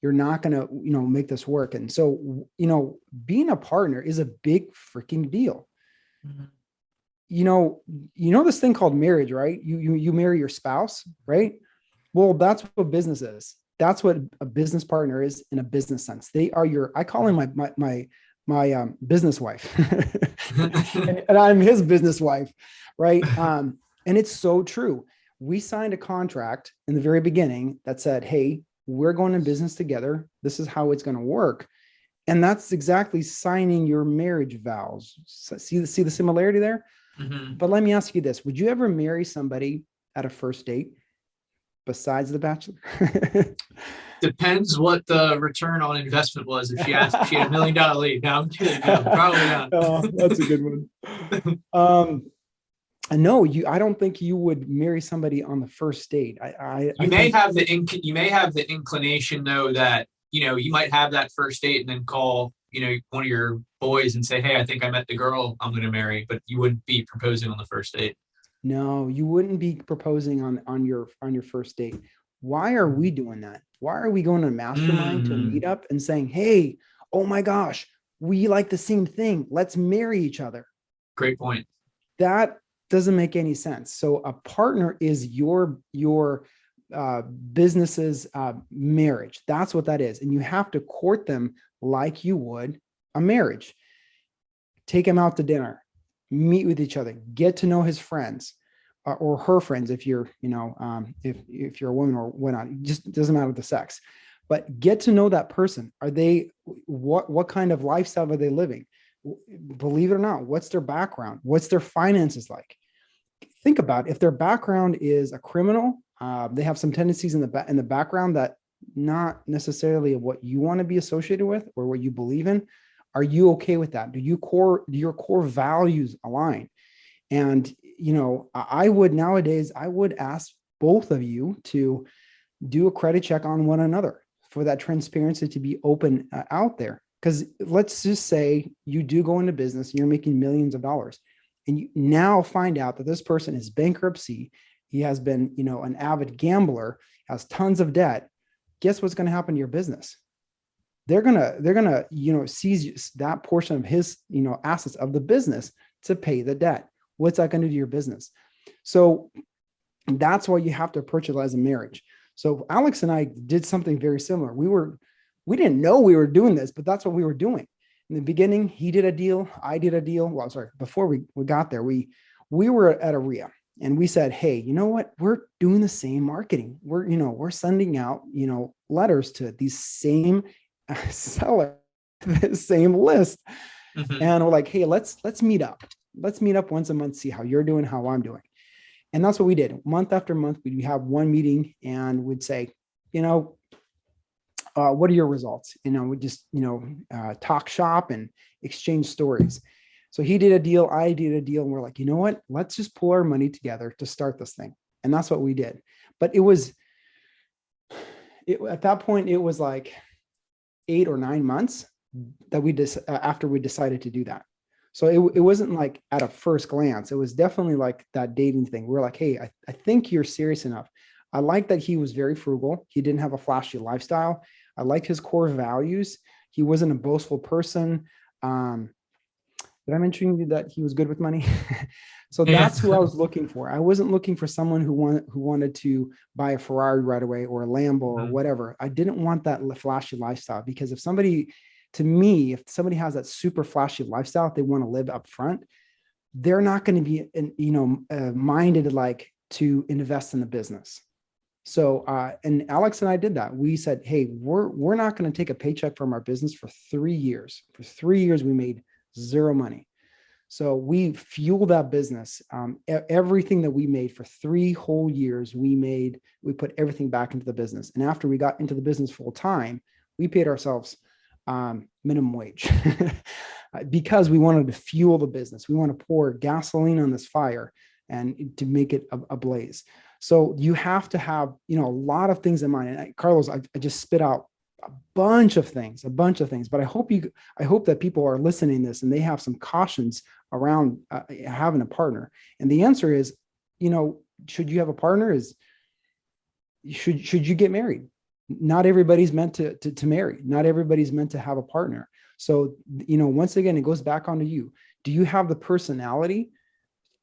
You're not going to, make this work. And so, being a partner is a big freaking deal. Mm-hmm. This thing called marriage, right? You marry your spouse, right? Well, that's what business is. That's what a business partner is in a business sense. They are I call him my business wife and I'm his business wife. Right. And it's so true. We signed a contract in the very beginning that said, hey, we're going to business together. This is how it's going to work. And that's exactly signing your marriage vows. See the similarity there? Mm-hmm. But let me ask you this. Would you ever marry somebody at a first date besides The Bachelor? Depends what the return on investment was. If she had $1 million lead. No, I'm kidding. No, probably not. Oh, that's a good one. No, I don't think you would marry somebody on the first date. You may have the inclination though that, you might have that first date and then call, one of your boys and say, hey, I think I met the girl I'm going to marry, but you wouldn't be proposing on the first date. No, you wouldn't be proposing on your first date. Why are we doing that? Why are we going to a mastermind to a meetup and saying, hey, oh my gosh, we like the same thing. Let's marry each other. Great point. That doesn't make any sense. So a partner is your business's marriage. That's what that is. And you have to court them like you would a marriage. Take him out to dinner, meet with each other, get to know his friends or her friends. If you're, if you're a woman or whatnot, it just doesn't matter the sex, but get to know that person. Are they, what kind of lifestyle are they living? Believe it or not, what's their background? What's their finances like? Think about it. If their background is a criminal, they have some tendencies in the background that not necessarily what you want to be associated with or what you believe in. Are you okay with that? Do your core values align? And, I would ask both of you to do a credit check on one another for that transparency to be open out there. Because let's just say you do go into business and you're making millions of dollars and you now find out that this person is bankruptcy. He has been, an avid gambler, has tons of debt. Guess what's going to happen to your business? They're gonna, seize that portion of his, assets of the business to pay the debt. What's that going to do to your business? So that's why you have to approach it as a marriage. So Alex and I did something very similar. We didn't know we were doing this, but that's what we were doing. In the beginning, he did a deal, I did a deal. Well, sorry, before we got there, we were at a RIA and we said, hey, you know what? We're doing the same marketing. We're sending out, letters to these same seller, the same list. Mm-hmm. And we're like, hey, let's meet up. Let's meet up once a month, see how you're doing, how I'm doing. And that's what we did. Month after month, we'd have one meeting and we'd say, what are your results? We just, talk shop and exchange stories. So he did a deal, I did a deal, and we're like, you know what? Let's just pull our money together to start this thing. And that's what we did. But at that point, it was like 8 or 9 months that after we decided to do that. So it wasn't like at a first glance. It was definitely like that dating thing. We're like, hey, I think you're serious enough. I like that he was very frugal. He didn't have a flashy lifestyle. I liked his core values. He wasn't a boastful person. Did I mention you that he was good with money? So that's who I was looking for. I wasn't looking for someone who wanted to buy a Ferrari right away or a Lambo or whatever. I didn't want that flashy lifestyle, because if somebody has that super flashy lifestyle, they want to live up front, they're not going to be, minded like to invest in the business. So, and Alex and I did that. We said, hey, we're not going to take a paycheck from our business for 3 years. For 3 years, we made zero money. So we fueled that business. Everything that we made for 3 whole years, we put everything back into the business. And after we got into the business full time, we paid ourselves minimum wage because we wanted to fuel the business. We want to pour gasoline on this fire and to make it ablaze. So you have to have, a lot of things in mind. And Carlos, I just spit out a bunch of things, but I hope that people are listening to this and they have some cautions around having a partner. And the answer is, should you have a partner should you get married? Not everybody's meant to marry. Not everybody's meant to have a partner. So, once again, it goes back onto you. Do you have the personality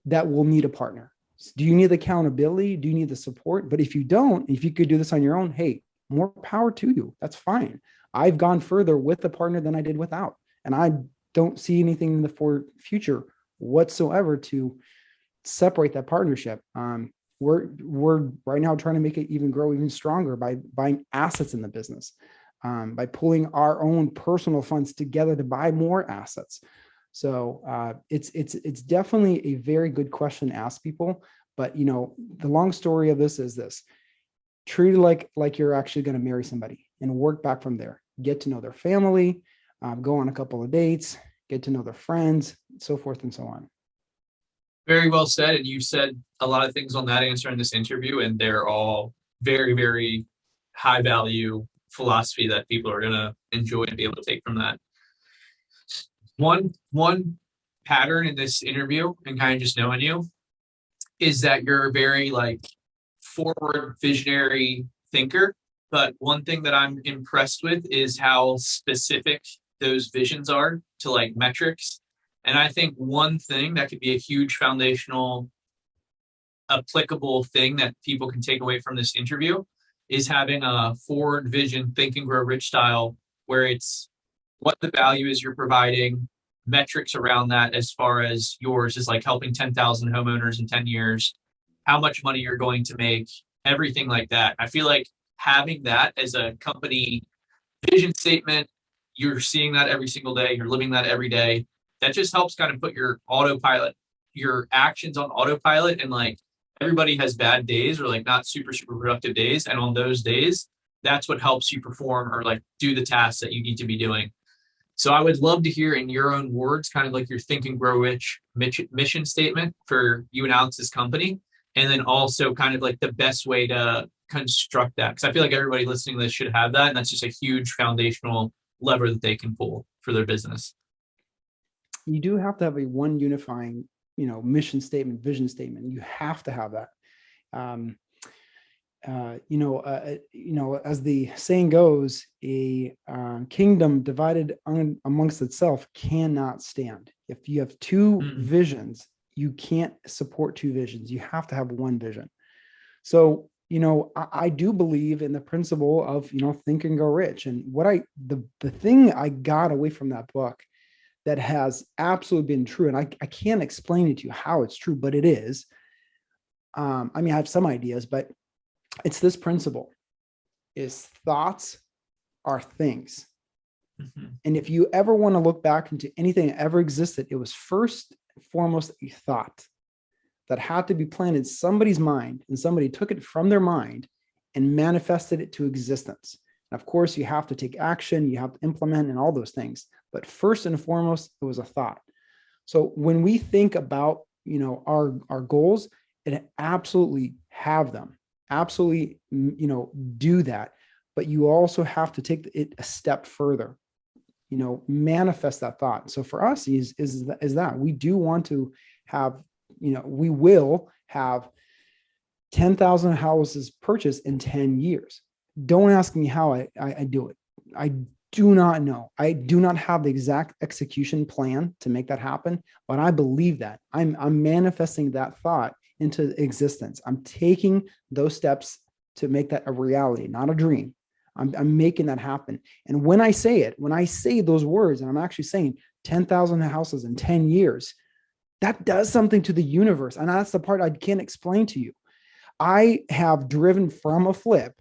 that will need a partner? Do you need the accountability? Do you need the support? But if you don't, if you could do this on your own, hey, more power to you. That's fine. I've gone further with a partner than I did without. And I don't see anything in the future whatsoever to separate that partnership. We're right now trying to make it grow even stronger by buying assets in the business, by pulling our own personal funds together to buy more assets. So it's definitely a very good question to ask people. But the long story of this is this: treat it like you're actually going to marry somebody, and work back from there. Get to know their family, go on a couple of dates, get to know their friends, so forth and so on. Very well said. And you said a lot of things on that answer in this interview, and they're all very, very high value philosophy that people are going to enjoy and be able to take from that. One pattern in this interview, and kind of just knowing you, is that you're a very forward visionary thinker. But one thing that I'm impressed with is how specific those visions are to metrics. And I think one thing that could be a huge foundational applicable thing that people can take away from this interview is having a forward vision, think and grow rich style, where it's what the value is you're providing, metrics around that, as far as yours is helping 10,000 homeowners in 10 years, how much money you're going to make, everything like that. I feel like having that as a company vision statement, you're seeing that every single day, you're living that every day. That just helps kind of put your actions on autopilot. And everybody has bad days or not super, super productive days. And on those days, that's what helps you perform or do the tasks that you need to be doing. So I would love to hear in your own words, kind of your Think and Grow Rich mission statement for you and Alex's company. And then also kind of the best way to construct that. Because I feel like everybody listening to this should have that. And that's just a huge foundational lever that they can pull for their business. You do have to have a one unifying, mission statement, vision statement. You have to have that. As the saying goes, a kingdom divided amongst itself cannot stand. If you have two visions, you can't support two visions. You have to have one vision. So, I do believe in the principle of, think and grow rich. And the thing I got away from that book that has absolutely been true, and I can't explain it to you how it's true, but it is. I have some ideas, but it's this principle: is thoughts are things. Mm-hmm. And if you ever want to look back into anything that ever existed, it was first and foremost a thought that had to be planted in somebody's mind, and somebody took it from their mind and manifested it to existence. And of course, you have to take action, you have to implement and all those things. But first and foremost, it was a thought. So when we think about, our goals, and absolutely have them, absolutely, do that. But you also have to take it a step further, manifest that thought. So for us is that we do want to have, we will have 10,000 houses purchased in 10 years. Don't ask me how I do it. I do not know. I do not have the exact execution plan to make that happen, but I believe that I'm manifesting that thought into existence. I'm taking those steps to make that a reality, not a dream. I'm making that happen. And when I say those words, and I'm actually saying 10,000 houses in 10 years, that does something to the universe. And that's the part I can't explain to you. I have driven from a flip,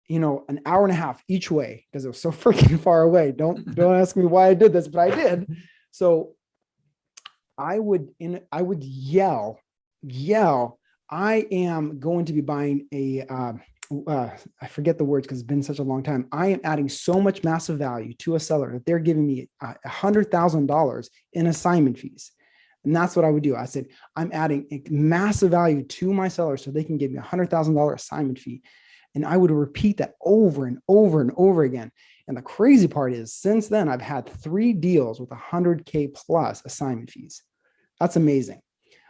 an hour and a half each way because it was so freaking far away. Don't ask me why I did this, but I did. So I would yell, I am going to be buying I forget the words because it's been such a long time. I am adding so much massive value to a seller that they're giving me $100,000 in assignment fees. And that's what I would do. I said, I'm adding a massive value to my seller so they can give me $100,000 assignment fee. And I would repeat that over and over and over again. And the crazy part is, since then, I've had 3 deals with $100K plus assignment fees. That's amazing.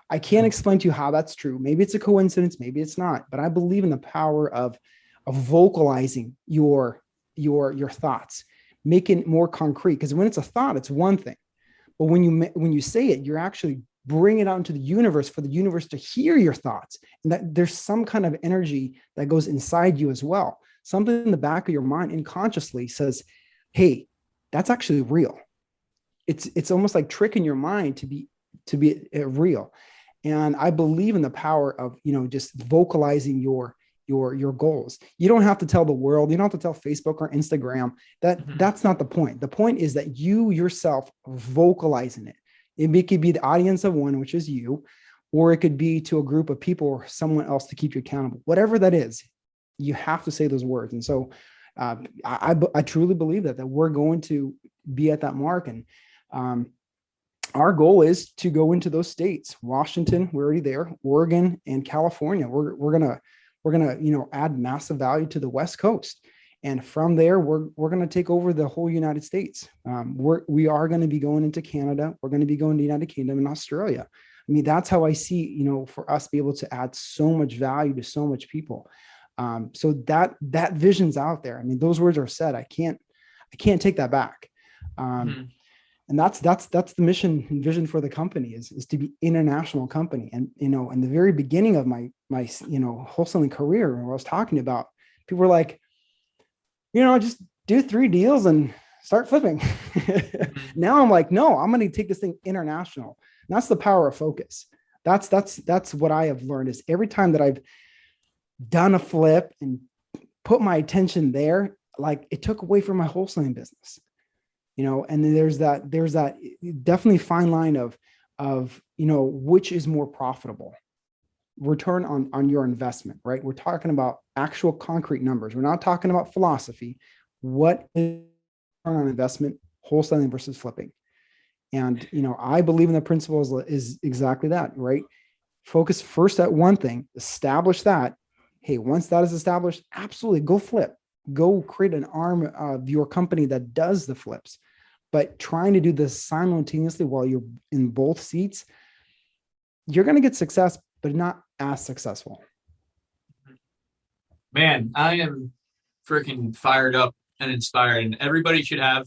I can't explain to you how that's true. Maybe it's a coincidence, maybe it's not, but I believe in the power of vocalizing your thoughts, making it more concrete. Because when it's a thought, it's one thing. But when you say it, you're actually bringing it out into the universe for the universe to hear your thoughts. And that there's some kind of energy that goes inside you as well. Something in the back of your mind unconsciously says, hey, that's actually real. It's almost like tricking your mind to be real. And I believe in the power of, just vocalizing your goals. You don't have to tell the world, you don't have to tell Facebook or Instagram. That's not the point. The point is that you yourself vocalizing it. It could be the audience of one, which is you, or it could be to a group of people or someone else to keep you accountable. Whatever that is, you have to say those words. And so I truly believe that we're going to be at that mark. And our goal is to go into those states. Washington, we're already there. Oregon and California. We're gonna add massive value to the West Coast. And from there, we're going to take over the whole United States. We are going to be going into Canada. We're going to be going to the United Kingdom and Australia. I mean, that's how I see, for us to be able to add so much value to so much people. So that vision's out there. I mean, those words are said. I can't take that back. And that's the mission and vision for the company is to be international company. And, in the very beginning of my wholesaling career, when I was talking about, people were like, just do 3 deals and start flipping. Now I'm like, no, I'm going to take this thing international. And that's the power of focus. That's what I have learned is every time that I've done a flip and put my attention there, like it took away from my wholesaling business, and then there's that definitely fine line of, which is more profitable. Return on your investment, right? We're talking about actual concrete numbers. We're not talking about philosophy. What is return on investment, wholesaling versus flipping? And, I believe in the principles is exactly that, right? Focus first at one thing, establish that. Hey, once that is established, absolutely go flip, go create an arm of your company that does the flips. But trying to do this simultaneously while you're in both seats, you're going to get success, but not as successful. Man, I am freaking fired up and inspired. And everybody should have,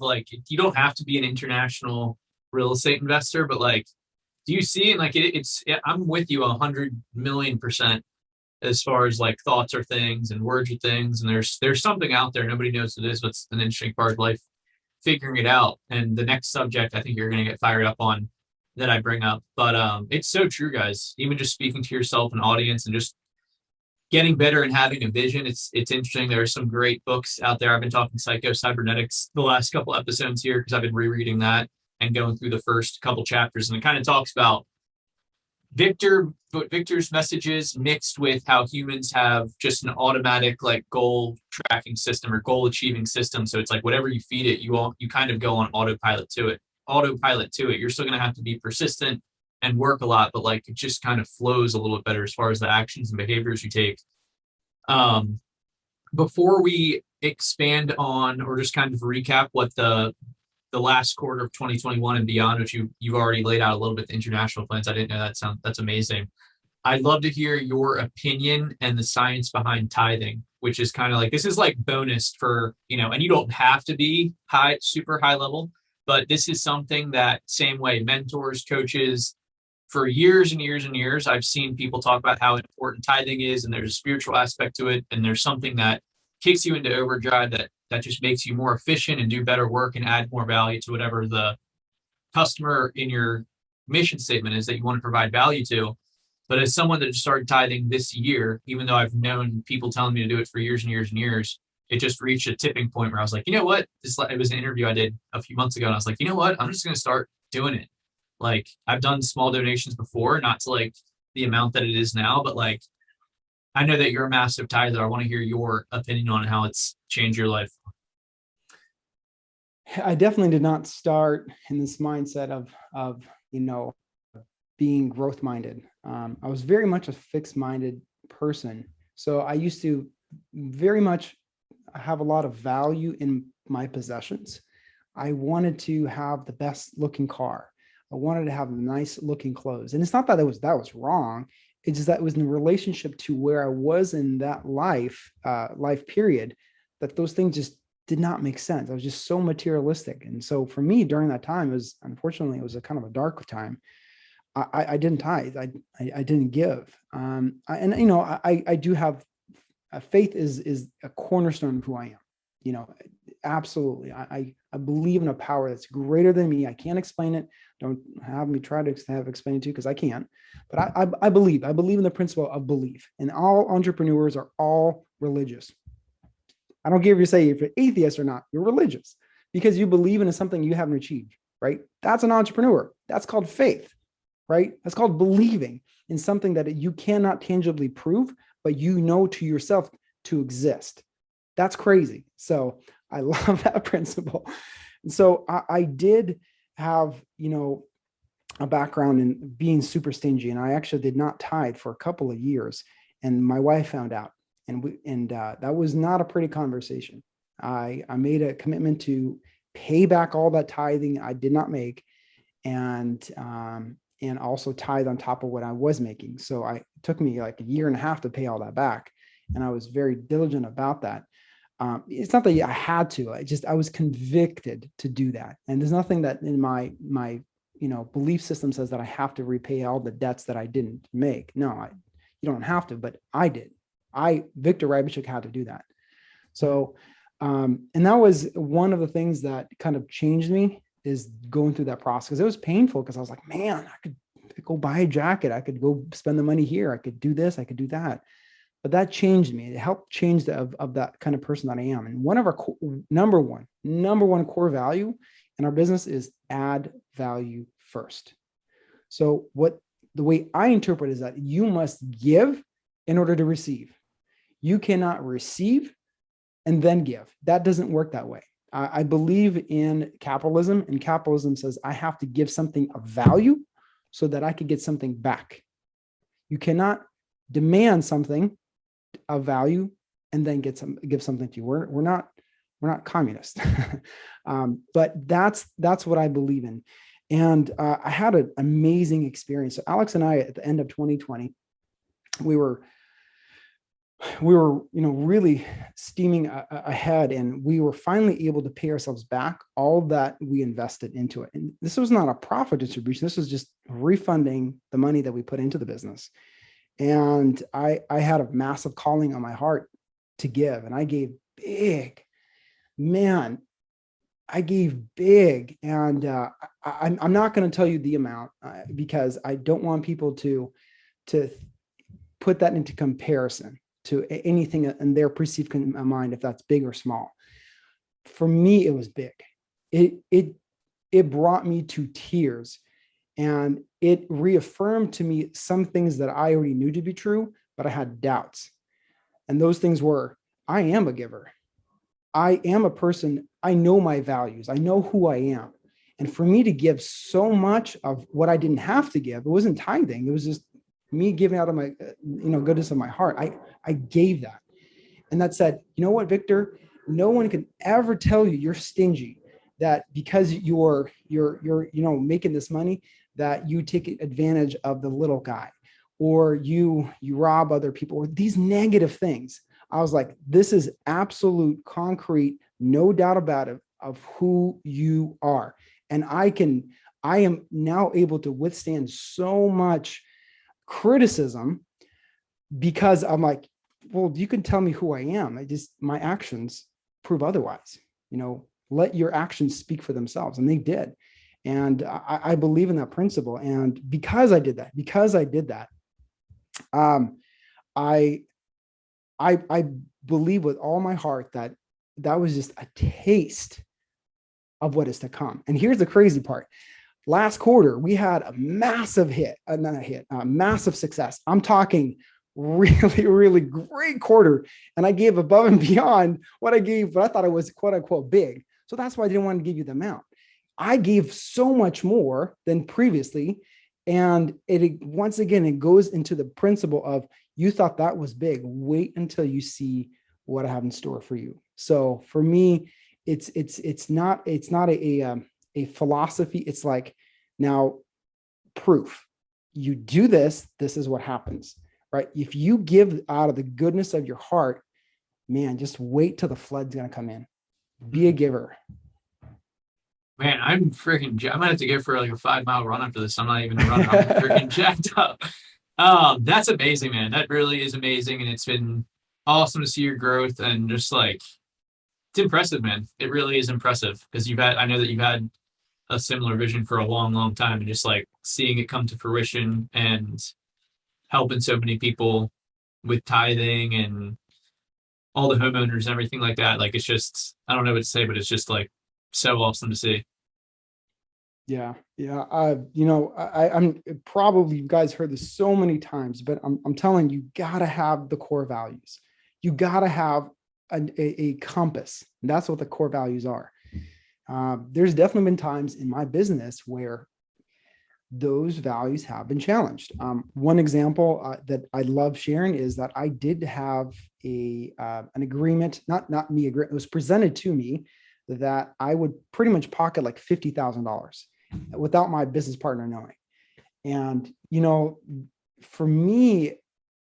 you don't have to be an international real estate investor, but do you see, and I'm with you 100,000,000% as far as thoughts are things and words are things. And there's something out there. Nobody knows what it is, but it's an interesting part of life, figuring it out. And the next subject I think you're going to get fired up on that I bring up, but it's so true, guys. Even just speaking to yourself and audience and just getting better and having a vision. It's interesting. There are some great books out there. I've been talking Cybernetics the last couple episodes here because I've been rereading that and going through the first couple chapters, and it kind of talks about Victor's messages mixed with how humans have just an automatic like goal tracking system or goal achieving system. So it's like whatever you feed it, you kind of go on autopilot to it. You're still going to have to be persistent and work a lot, but like it just kind of flows a little bit better as far as the actions and behaviors you take. Before we expand on or just kind of recap what the last quarter of 2021 and beyond, which you've already laid out a little bit, the international plans. I didn't know that's amazing. I'd love to hear your opinion and the science behind tithing, which is kind of like, this is like bonus for, and you don't have to be super high level, but this is something that same way mentors, coaches, for years and years and years, I've seen people talk about how important tithing is, and there's a spiritual aspect to it, and there's something that kicks you into overdrive that just makes you more efficient and do better work and add more value to whatever the customer in your mission statement is that you want to provide value to. But as someone that just started tithing this year, even though I've known people telling me to do it for years and years and years, it just reached a tipping point where I was like, you know what? It was an interview I did a few months ago, and I was like, you know what? I'm just going to start doing it. Like, I've done small donations before, not to like the amount that it is now, but like, I know that you're a massive tither. I want to hear your opinion on how it's changed your life. I definitely did not start in this mindset of being growth minded. I was very much a fixed minded person. So I used to very much have a lot of value in my possessions. I wanted to have the best looking car. I wanted to have nice looking clothes. And it's not that that was wrong. It's just that it was in relationship to where I was in that life period, that those things just did not make sense. I was just so materialistic. And so for me during that time, unfortunately, it was a kind of a dark time. I didn't tithe. I didn't give. I do have faith is a cornerstone of who I am. Absolutely. I believe in a power that's greater than me. I can't explain it. Don't have me try to have explained it to you because I can't. But I believe in the principle of belief. And all entrepreneurs are all religious. I don't care if you say if you're atheist or not, you're religious because you believe in something you haven't achieved, right? That's an entrepreneur. That's called faith, right? That's called believing in something that you cannot tangibly prove, but you know to yourself to exist. That's crazy. So I love that principle. And so I did have, a background in being super stingy, and I actually did not tithe for a couple of years. And my wife found out, and that was not a pretty conversation. I made a commitment to pay back all that tithing I did not make, and also tithe on top of what I was making. So it took me like a year and a half to pay all that back, and I was very diligent about that. It's not that I had to. I was convicted to do that, and there's nothing that in my belief system says that I have to repay all the debts that I didn't make. No, you don't have to, but I did. Viktor Rybachuk had to do that. So, and that was one of the things that kind of changed me, is going through that process, because it was painful, because I was like, man, I could go buy a jacket. I could go spend the money here. I could do this. I could do that. But that changed me. It helped change of that kind of person that I am. And one of our number one core value in our business is add value first. So the way I interpret is that you must give in order to receive. You cannot receive and then give. That doesn't work that way. I believe in capitalism, and capitalism says I have to give something of value so that I could get something back. You cannot demand something of value and then give something to you. We're not communists, but that's what I believe in. And I had an amazing experience. So Alex and I, at the end of 2020, we were really steaming ahead, and we were finally able to pay ourselves back all that we invested into it. And this was not a profit distribution. This was just refunding the money that we put into the business. And I had a massive calling on my heart to give, and I gave big, man. I gave big, and I'm not going to tell you the amount because I don't want people to put that into comparison to anything in their perceived mind, if that's big or small. For me, it was big. It brought me to tears, and it reaffirmed to me some things that I already knew to be true, but I had doubts. And those things were, I am a giver. I am a person, I know my values, I know who I am. And for me to give so much of what I didn't have to give, it wasn't tithing, it was just me giving out of my goodness of my heart. I gave that. And that said, you know what, Victor, no one can ever tell you you're stingy, that because you're making this money, that you take advantage of the little guy, or you rob other people, or these negative things. I was like, this is absolute concrete, no doubt about it, of who you are. And I am now able to withstand so much criticism because I'm like, well, you can tell me who I am. My actions prove otherwise. Let your actions speak for themselves. And they did. And I believe in that principle. And because I did that, I believe with all my heart that was just a taste of what is to come. And here's the crazy part. Last quarter, we had a massive massive success. I'm talking really, really great quarter. And I gave above and beyond what I thought it was quote unquote big. So that's why I didn't want to give you the amount. I gave so much more than previously. And once again, it goes into the principle of, you thought that was big. Wait until you see what I have in store for you. So for me, it's not a philosophy. It's like, now proof. You do this, this is what happens, right? If you give out of the goodness of your heart, man, just wait till the flood's going to come in. Be a giver. Man, I'm gonna have to go for like a 5-mile run after this. I'm not even a runner. I'm freaking jacked up. That's amazing, man. That really is amazing. And it's been awesome to see your growth, and just like, it's impressive, man. It really is impressive, because I know that you've had a similar vision for a long, long time, and just like seeing it come to fruition and helping so many people with tithing and all the homeowners and everything like that. Like, it's just, I don't know what to say, but it's just like so awesome to see. Yeah. I'm probably, you guys heard this so many times, but I'm telling you, gotta have the core values. You gotta have a compass. And that's what the core values are. There's definitely been times in my business where those values have been challenged. One example that I love sharing is that I did have an agreement, not me, it was presented to me that I would pretty much pocket like $50,000 without my business partner knowing. And, for me,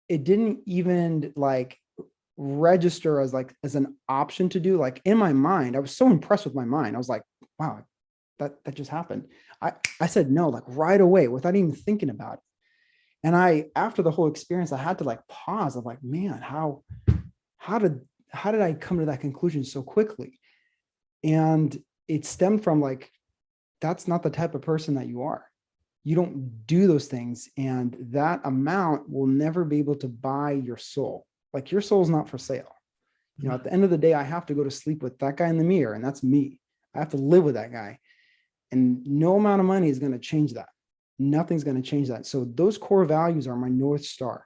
it didn't even like register as an option to do. Like, in my mind, I was so impressed with my mind. I was like, wow, that just happened. I said no, like right away, without even thinking about it. And after the whole experience, I had to like pause. I'm like, man, how did I come to that conclusion so quickly? And it stemmed from like, that's not the type of person that you are. You don't do those things. And that amount will never be able to buy your soul. Like, your soul is not for sale. At the end of the day, I have to go to sleep with that guy in the mirror, and that's me. I have to live with that guy. And no amount of money is going to change that. Nothing's going to change that. So those core values are my North Star.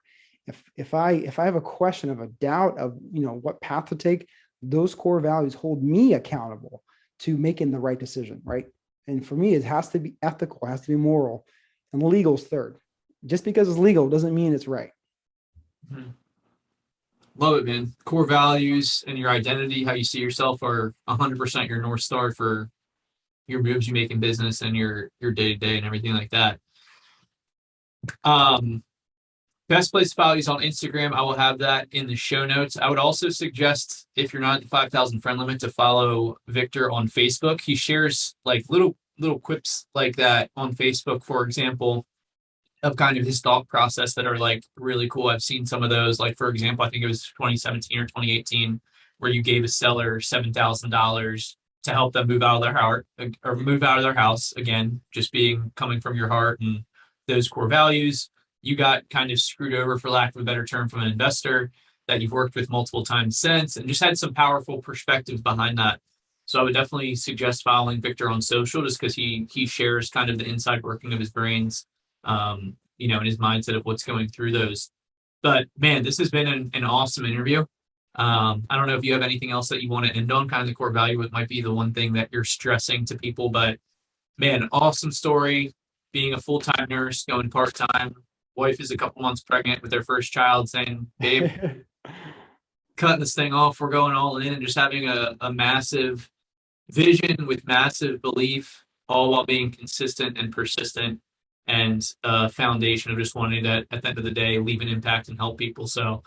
If I have a question of a doubt of, what path to take, those core values hold me accountable to making the right decision, right? And for me, it has to be ethical, it has to be moral, and legal's third. Just because it's legal doesn't mean it's right. Mm-hmm. Love it, man. Core values and your identity, how you see yourself, are 100% your North Star for your moves you make in business and your day-to-day and everything like that. Best place values on Instagram. I will have that in the show notes. I would also suggest, if you're not at the 5,000 friend limit, to follow Victor on Facebook. He shares like little quips like that on Facebook, for example, of kind of his thought process that are like really cool. I've seen some of those. Like, for example, I think it was 2017 or 2018, where you gave a seller $7,000 to help them move out of their heart, or move out of their house. Again, just coming from your heart and those core values. You got kind of screwed over, for lack of a better term, from an investor that you've worked with multiple times since, and just had some powerful perspectives behind that. So I would definitely suggest following Victor on social, just because he shares kind of the inside working of his brains in his mindset of what's going through those. But man, this has been an awesome interview. I don't know if you have anything else that you want to end on, kind of the core value. It might be the one thing that you're stressing to people, but man, awesome story. Being a full-time nurse, going part-time. Wife is a couple months pregnant with their first child, saying, babe, cutting this thing off, we're going all in, and just having a massive vision with massive belief, all while being consistent and persistent, and a foundation of just wanting to, at the end of the day, leave an impact and help people. So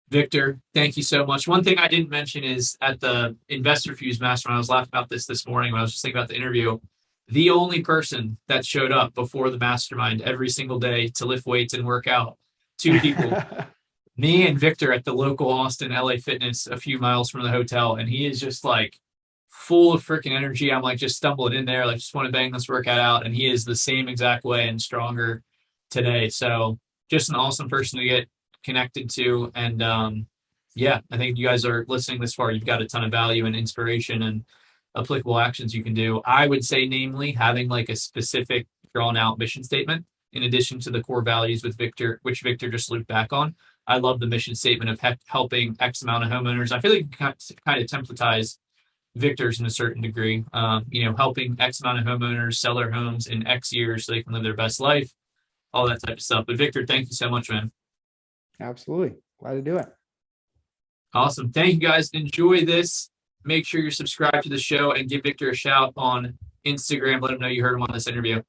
Viktor, thank you so much. One thing I didn't mention is at the InvestorFuse Mastermind, I was laughing about this morning when I was just thinking about the interview. The only person that showed up before the mastermind every single day to lift weights and work out, two people, me and Viktor at the local Austin LA Fitness a few miles from the hotel. And he is just like full of freaking energy. I'm like just stumbling in there, like just want to bang this workout out. And he is the same exact way and stronger today. So just an awesome person to get connected to. And I think you guys are listening this far. You've got a ton of value and inspiration and applicable actions you can do. I would say, namely, having like a specific drawn out mission statement in addition to the core values with Viktor, which Viktor just looped back on. I love the mission statement of helping X amount of homeowners. I feel like you can kind of templatize Viktor's in a certain degree, helping X amount of homeowners sell their homes in X years so they can live their best life, all that type of stuff. But Viktor, thank you so much, man. Absolutely. Glad to do it. Awesome. Thank you, guys. Enjoy this. Make sure you're subscribed to the show and give Viktor a shout on Instagram. Let him know you heard him on this interview.